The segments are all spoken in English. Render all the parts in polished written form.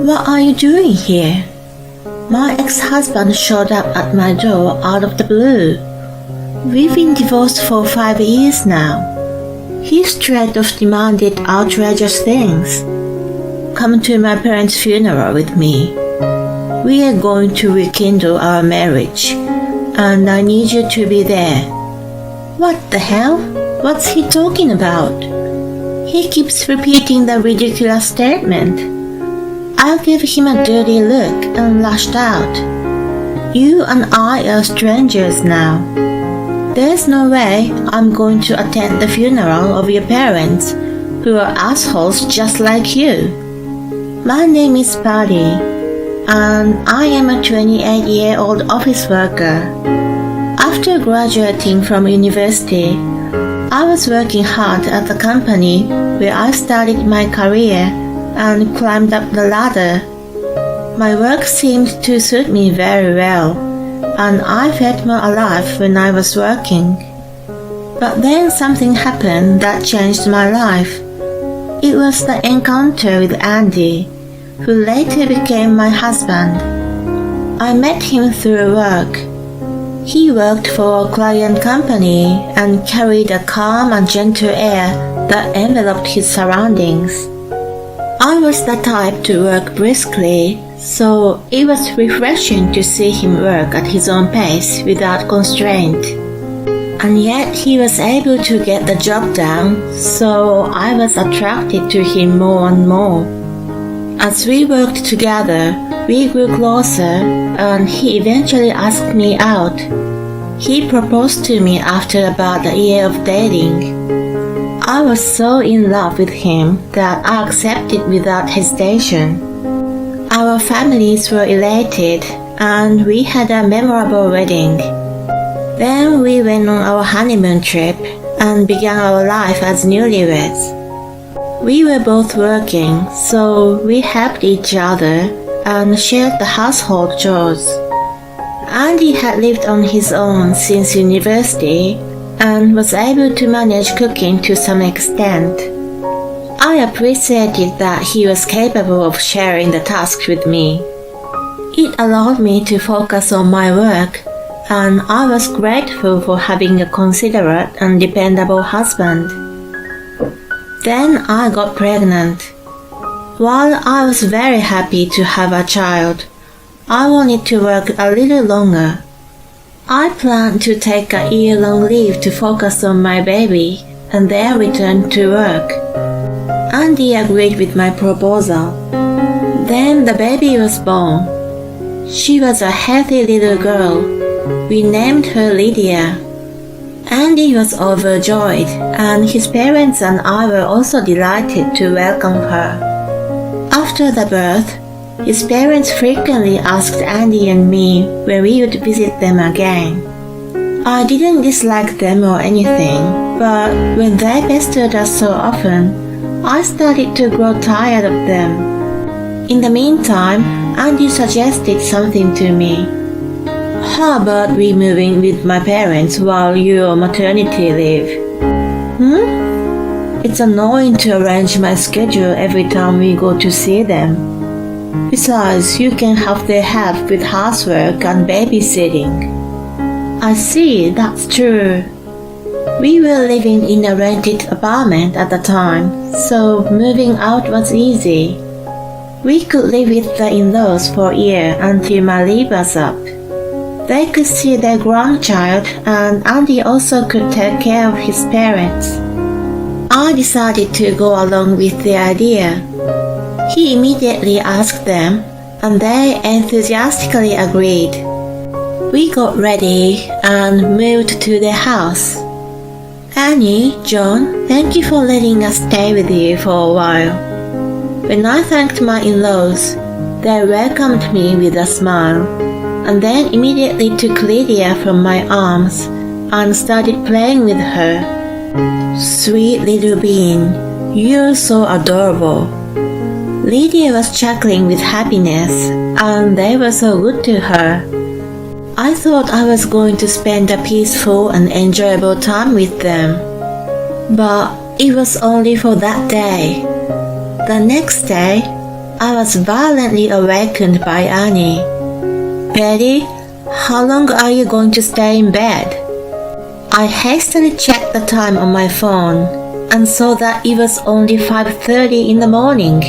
What are you doing here? My ex-husband showed up at my door out of the blue. We've been divorced for 5 years now. He straight off demanded outrageous things. Come to my parents' funeral with me. We are going to rekindle our marriage, and I need you to be there. What the hell? What's he talking about? He keeps repeating the ridiculous statement. I gave him a dirty look and lashed out. You and I are strangers now. There's no way I'm going to attend the funeral of your parents, who are assholes just like you. My name is Patty, and I am a 28-year-old office worker. After graduating from university, I was working hard at the company where I started my career and climbed up the ladder. My work seemed to suit me very well, and I felt more alive when I was working. But then something happened that changed my life. It was the encounter with Andy, who later became my husband. I met him through work. He worked for a client company and carried a calm and gentle air that enveloped his surroundings. I was the type to work briskly, so it was refreshing to see him work at his own pace without constraint. And yet he was able to get the job done, so I was attracted to him more and more. As we worked together, we grew closer, and he eventually asked me out. He proposed to me after about a year of dating. I was so in love with him that I accepted without hesitation. Our families were elated, and we had a memorable wedding. Then we went on our honeymoon trip and began our life as newlyweds. We were both working, so we helped each other and shared the household chores. Andy had lived on his own since university and was able to manage cooking to some extent. I appreciated that he was capable of sharing the tasks with me. It allowed me to focus on my work, and I was grateful for having a considerate and dependable husband. Then I got pregnant. While I was very happy to have a child, I wanted to work a little longer. I planned to take a year-long leave to focus on my baby and then return to work. Andy agreed with my proposal. Then the baby was born. She was a healthy little girl. We named her Lydia. Andy was overjoyed, and his parents and I were also delighted to welcome her. After the birth, his parents frequently asked Andy and me when we would visit them again. I didn't dislike them or anything, but when they pestered us so often, I started to grow tired of them. In the meantime, Andy suggested something to me. How about we move in with my parents while you're on maternity leave? It's annoying to arrange my schedule every time we go to see them. Besides, you can have their help with housework and babysitting. I see, that's true. We were living in a rented apartment at the time, so moving out was easy. We could live with the in-laws for a year until my leave was up. They could see their grandchild, and Andy also could take care of his parents. I decided to go along with the idea. He immediately asked them, and they enthusiastically agreed. We got ready and moved to their house. Annie, John, thank you for letting us stay with you for a while. When I thanked my in-laws, they welcomed me with a smile, and then immediately took Lydia from my arms and started playing with her. Sweet little bean, you're so adorable. Lydia was chuckling with happiness, and they were so good to her. I thought I was going to spend a peaceful and enjoyable time with them. But it was only for that day. The next day, I was violently awakened by Annie. "Betty, how long are you going to stay in bed?" I hastily checked the time on my phone and saw that it was only 5:30 in the morning.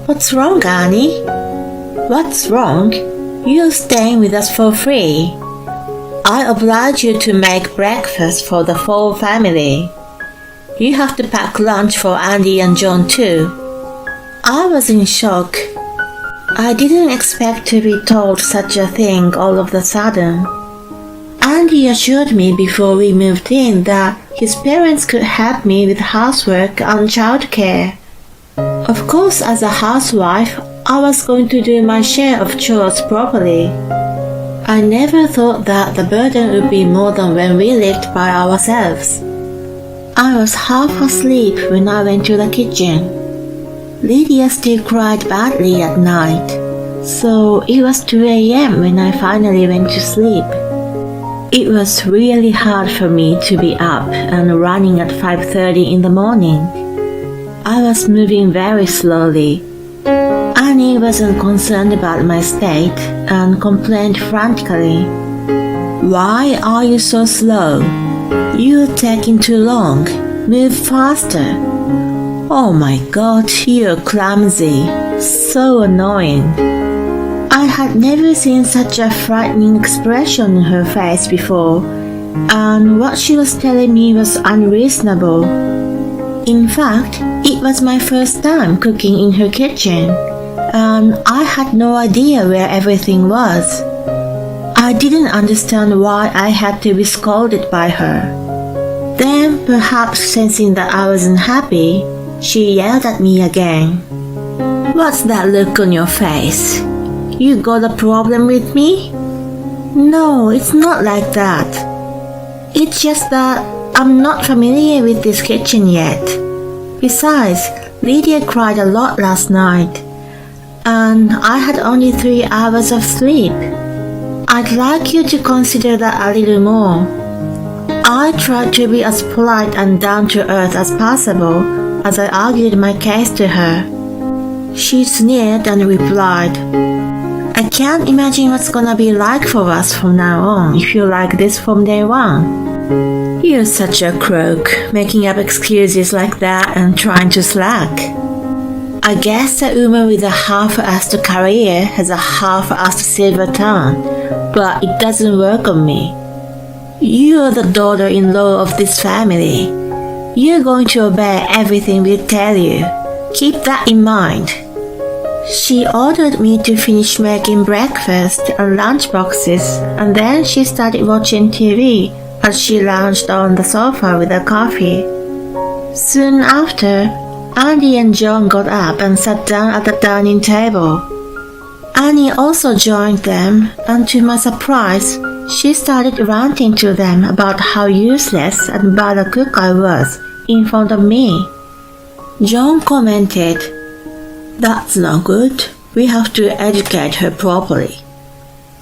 What's wrong, Annie?" "What's wrong? You're staying with us for free. I obliged you to make breakfast for the whole family. You have to pack lunch for Andy and John too." I was in shock. I didn't expect to be told such a thing all of a sudden. Andy assured me before we moved in that his parents could help me with housework and childcare. Of course, as a housewife, I was going to do my share of chores properly. I never thought that the burden would be more than when we lived by ourselves. I was half asleep when I went to the kitchen. Lydia still cried badly at night, so it was 2 a.m. when I finally went to sleep. It was really hard for me to be up and running at 5:30 in the morning. I was moving very slowly. Annie wasn't concerned about my state and complained frantically. "Why are you so slow? You're taking too long. Move faster." "Oh my God, you're clumsy. So annoying." I had never seen such a frightening expression on her face before, and what she was telling me was unreasonable. In fact, it was my first time cooking in her kitchen, and I had no idea where everything was. I didn't understand why I had to be scolded by her. Then, perhaps sensing that I wasn't happy, she yelled at me again. "What's that look on your face? You got a problem with me?" "No, it's not like that. It's just that I'm not familiar with this kitchen yet. Besides, Lydia cried a lot last night, and I had only 3 hours of sleep. I'd like you to consider that a little more." I tried to be as polite and down to earth as possible as I argued my case to her. She sneered and replied, "I can't imagine what's gonna be like for us from now on if you're like this from day one. You're such a crook, making up excuses like that and trying to slack. I guess a woman with a half-assed career has a half-assed silver tongue, but it doesn't work on me. You're the daughter-in-law of this family. You're going to obey everything we tell you. Keep that in mind." She ordered me to finish making breakfast and lunch boxes, and then she started watching TV as she lounged on the sofa with a coffee. Soon after, Andy and John got up and sat down at the dining table. Annie also joined them, and to my surprise, she started ranting to them about how useless and bad a cook I was in front of me. John commented, "That's not good. We have to educate her properly."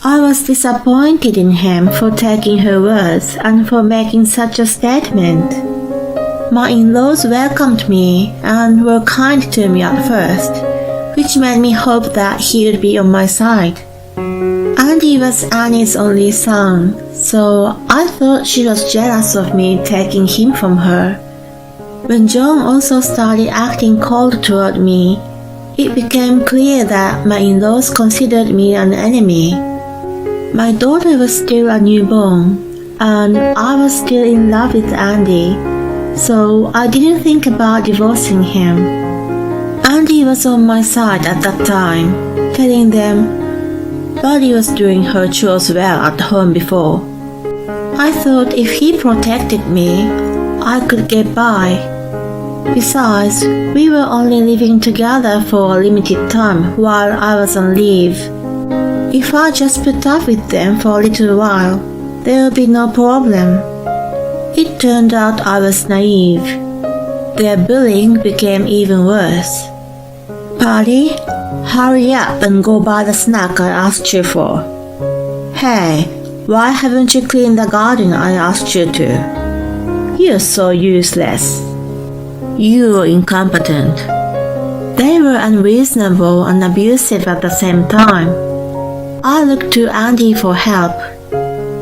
I was disappointed in him for taking her words and for making such a statement. My in-laws welcomed me and were kind to me at first, which made me hope that he would be on my side. Andy was Annie's only son, so I thought she was jealous of me taking him from her. When John also started acting cold toward me, it became clear that my in-laws considered me an enemy. My daughter was still a newborn, and I was still in love with Andy, so I didn't think about divorcing him. Andy was on my side at that time, telling them Buddy was doing her chores well at home before. I thought if he protected me, I could get by. Besides, we were only living together for a limited time while I was on leave. If I just put up with them for a little while, there would be no problem. It turned out I was naive. Their bullying became even worse. "Patty, hurry up and go buy the snack I asked you for." "Hey, why haven't you cleaned the garden I asked you to?" "You're so useless." "You're incompetent." They were unreasonable and abusive at the same time. I looked to Andy for help.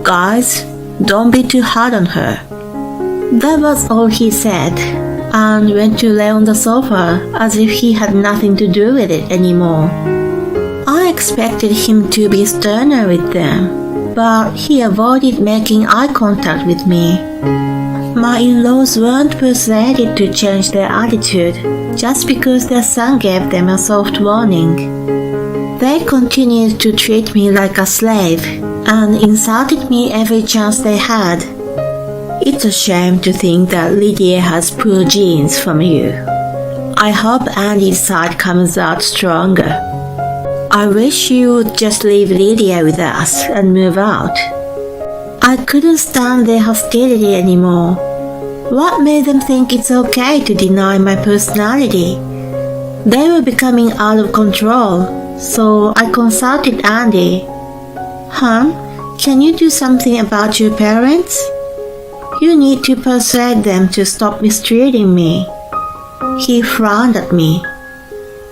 Guys, don't be too hard on her. That was all he said, and went to lay on the sofa as if he had nothing to do with it anymore. I expected him to be sterner with them, but he avoided making eye contact with me. My in-laws weren't persuaded to change their attitude just because their son gave them a soft warning. They continued to treat me like a slave and insulted me every chance they had. It's a shame to think that Lydia has poor genes from you. I hope Andy's side comes out stronger. I wish you would just leave Lydia with us and move out. I couldn't stand their hostility anymore. What made them think it's okay to deny my personality? They were becoming out of control, so I consulted Andy. Hon, can you do something about your parents? You need to persuade them to stop mistreating me. He frowned at me.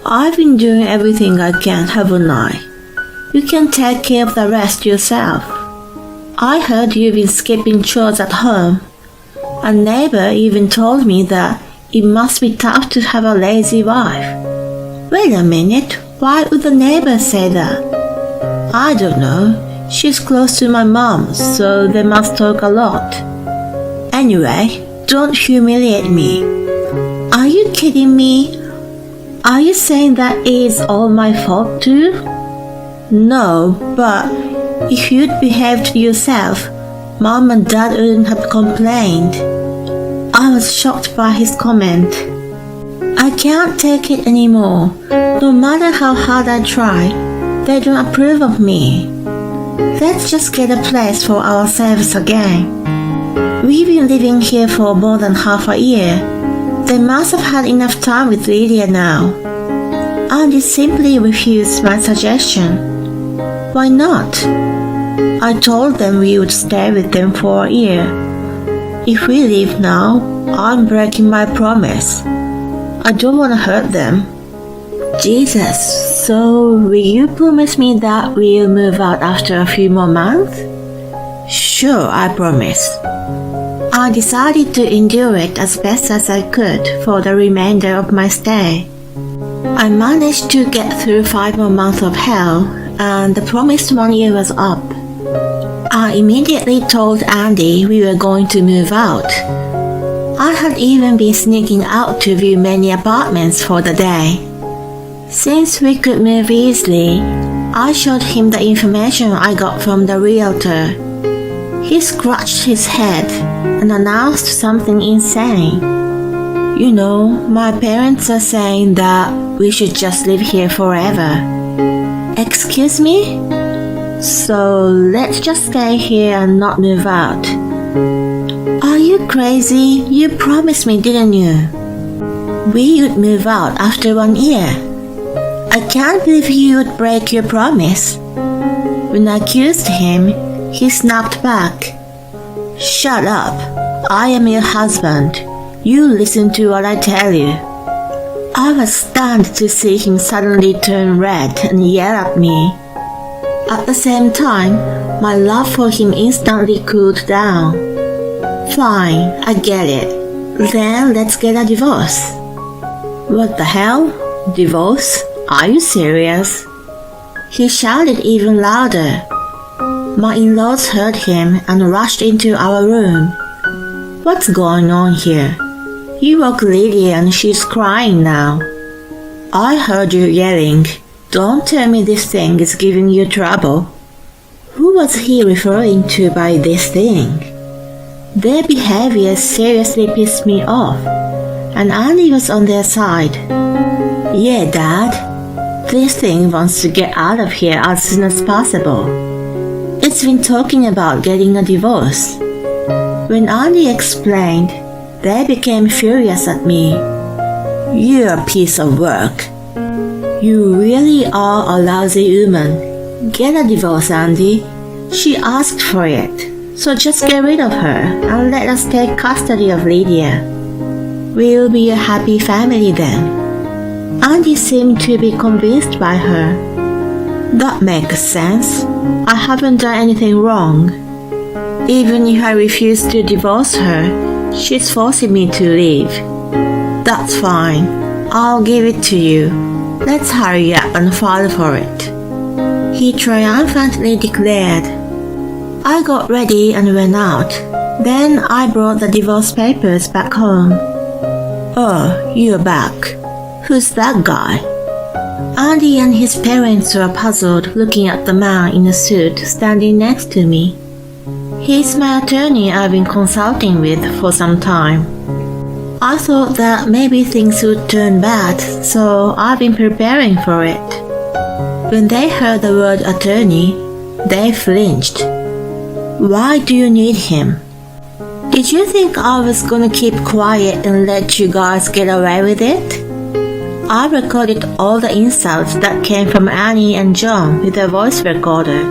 I've been doing everything I can, haven't I? You can take care of the rest yourself. I heard you've been skipping chores at home. A neighbor even told me that it must be tough to have a lazy wife. Wait a minute, why would the neighbor say that? I don't know. She's close to my mom, so they must talk a lot. Anyway, don't humiliate me. Are you kidding me? Are you saying that it's all my fault too? No, but if you'd behaved yourself, Mom and Dad wouldn't have complained. I was shocked by his comment. I can't take it anymore. No matter how hard I try, they don't approve of me. Let's just get a place for ourselves again. We've been living here for more than half a year. They must have had enough time with Lydia now. Andy simply refused my suggestion. Why not? I told them we would stay with them for a year. If we leave now, I'm breaking my promise. I don't want to hurt them. Jesus, so will you promise me that we'll move out after a few more months? Sure, I promise. I decided to endure it as best as I could for the remainder of my stay. I managed to get through 5 more months of hell, and the promised 1 year was up. I immediately told Andy we were going to move out. I had even been sneaking out to view many apartments for the day. Since we could move easily, I showed him the information I got from the realtor. He scratched his head and announced something insane. You know, my parents are saying that we should just live here forever. Excuse me? So let's just stay here and not move out. Are you crazy? You promised me, didn't you? We would move out after 1 year. I can't believe you would break your promise. When I accused him, he snapped back. Shut up. I am your husband. You listen to what I tell you. I was stunned to see him suddenly turn red and yell at me. At the same time, my love for him instantly cooled down. Fine, I get it. Then let's get a divorce. What the hell? Divorce? Are you serious? He shouted even louder. My in-laws heard him and rushed into our room. What's going on here? You woke Lydia and she's crying now. I heard you yelling. Don't tell me this thing is giving you trouble. Who was he referring to by this thing? Their behavior seriously pissed me off, and Andy was on their side. Yeah, Dad. This thing wants to get out of here as soon as possible. It's been talking about getting a divorce. When Andy explained, they became furious at me. You're a piece of work. You really are a lousy woman. Get a divorce, Andy. She asked for it, so just get rid of her and let us take custody of Lydia. We'll be a happy family then. Andy seemed to be convinced by her. That makes sense. I haven't done anything wrong. Even if I refuse to divorce her, she's forcing me to leave. That's fine. I'll give it to you. Let's hurry up and file for it, he triumphantly declared. I got ready and went out. Then I brought the divorce papers back home. Oh, you're back. Who's that guy? Andy and his parents were puzzled looking at the man in a suit standing next to me. He's my attorney I've been consulting with for some time. I thought that maybe things would turn bad, so I've been preparing for it. When they heard the word attorney, they flinched. Why do you need him? Did you think I was gonna keep quiet and let you guys get away with it? I recorded all the insults that came from Annie and John with a voice recorder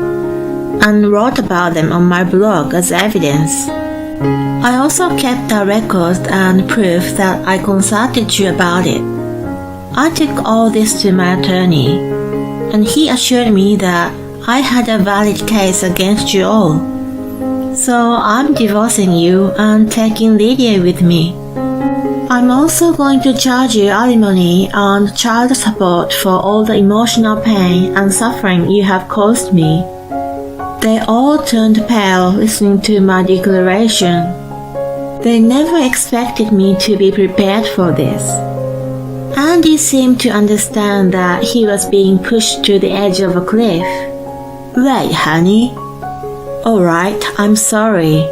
and wrote about them on my blog as evidence. I also kept a record and proof that I consulted you about it. I took all this to my attorney, and he assured me that I had a valid case against you all. So I'm divorcing you and taking Lydia with me. I'm also going to charge you alimony and child support for all the emotional pain and suffering you have caused me. They all turned pale listening to my declaration. They never expected me to be prepared for this. Andy seemed to understand that he was being pushed to the edge of a cliff. Wait, honey. Alright, I'm sorry.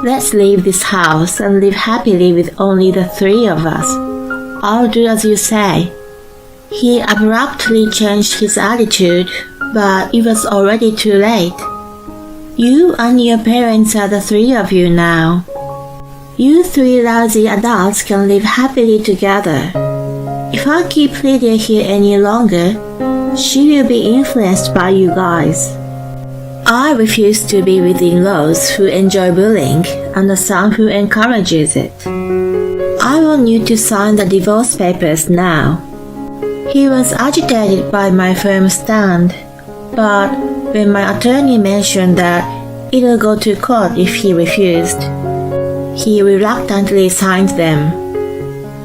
Let's leave this house and live happily with only the three of us. I'll do as you say. He abruptly changed his attitude, but it was already too late. You and your parents are the three of you now. You three lousy adults can live happily together. If I keep Lydia here any longer, she will be influenced by you guys. I refuse to be with in-laws who enjoy bullying and a son who encourages it. I want you to sign the divorce papers now. He was agitated by my firm stand, but when my attorney mentioned that it'll go to court if he refused, he reluctantly signed them.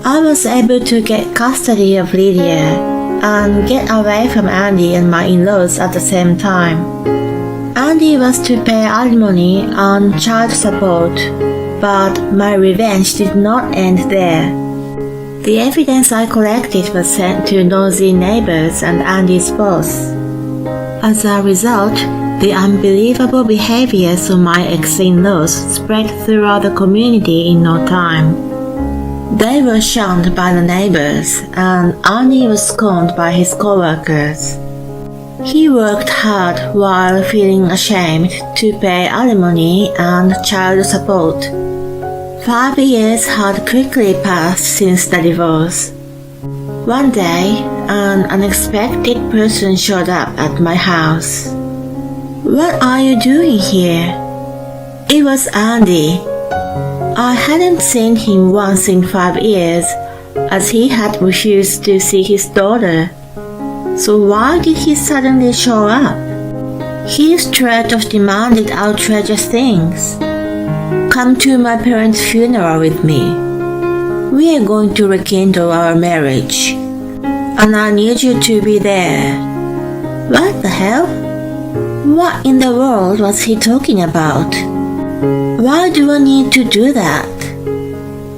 I was able to get custody of Lydia and get away from Andy and my in-laws at the same time. Andy was to pay alimony and child support, but my revenge did not end there. The evidence I collected was sent to nosy neighbors and Andy's boss. As a result, the unbelievable behaviors of my ex-in-laws spread throughout the community in no time. They were shunned by the neighbors, and Andy was scorned by his co-workers. He worked hard while feeling ashamed to pay alimony and child support. 5 years had quickly passed since the divorce. One day, an unexpected person showed up at my house. What are you doing here? It was Andy. I hadn't seen him once in 5 years, as he had refused to see his daughter. So why did he suddenly show up? He straight off demanded outrageous things. Come to my parents' funeral with me. We are going to rekindle our marriage, and I need you to be there. What the hell? What in the world was he talking about? Why do I need to do that?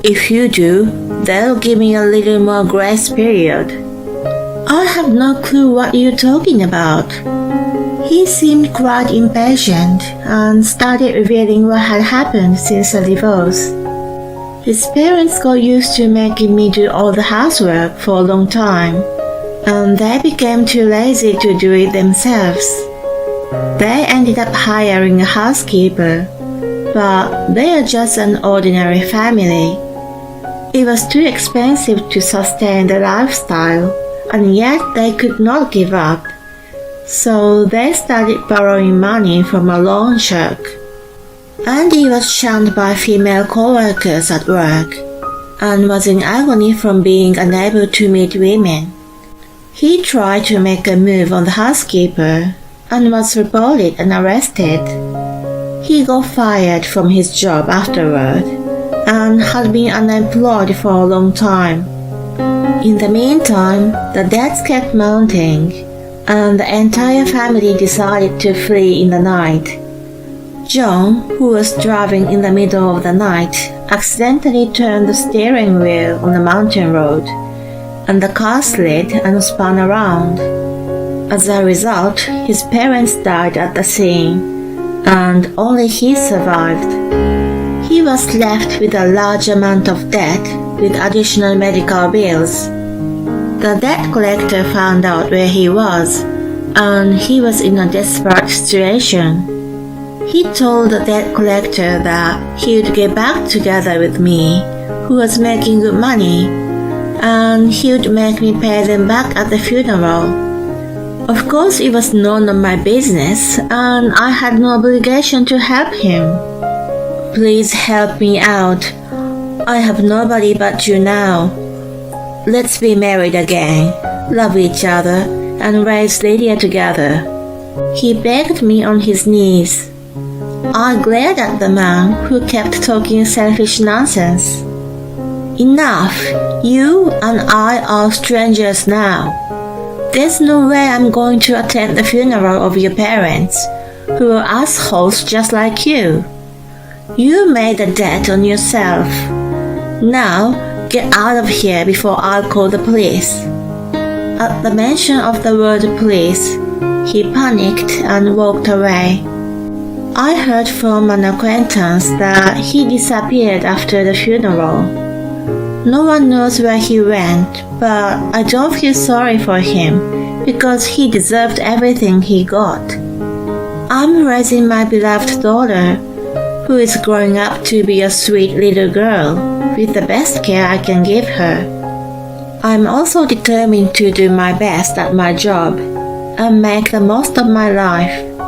If you do, that'll give me a little more grace period. I have no clue what you're talking about. He seemed quite impatient and started revealing what had happened since the divorce. His parents got used to making me do all the housework for a long time, and they became too lazy to do it themselves. They ended up hiring a housekeeper, but they are just an ordinary family. It was too expensive to sustain the lifestyle, and yet they could not give up. So they started borrowing money from a loan shark. Andy was shunned by female co-workers at work, and was in agony from being unable to meet women. He tried to make a move on the housekeeper and was reported and arrested. He got fired from his job afterward and had been unemployed for a long time. In the meantime, the debts kept mounting, and the entire family decided to flee in the night. John, who was driving in the middle of the night, accidentally turned the steering wheel on the mountain road, and the car slid and spun around. As a result, his parents died at the scene, and only he survived. He was left with a large amount of debt with additional medical bills. The debt collector found out where he was, and he was in a desperate situation. He told the debt collector that he would get back together with me, who was making good money, and he would make me pay them back at the funeral. Of course, it was none of my business, and I had no obligation to help him. Please help me out. I have nobody but you now. Let's be married again, love each other, and raise Lydia together. He begged me on his knees. I glared at the man who kept talking selfish nonsense. Enough! You and I are strangers now. There's no way I'm going to attend the funeral of your parents, who are assholes just like you. You made a debt on yourself. Now, get out of here before I call the police. At the mention of the word police, he panicked and walked away. I heard from an acquaintance that he disappeared after the funeral. No one knows where he went, but I don't feel sorry for him because he deserved everything he got. I'm raising my beloved daughter, who is growing up to be a sweet little girl, with the best care I can give her. I'm also determined to do my best at my job and make the most of my life.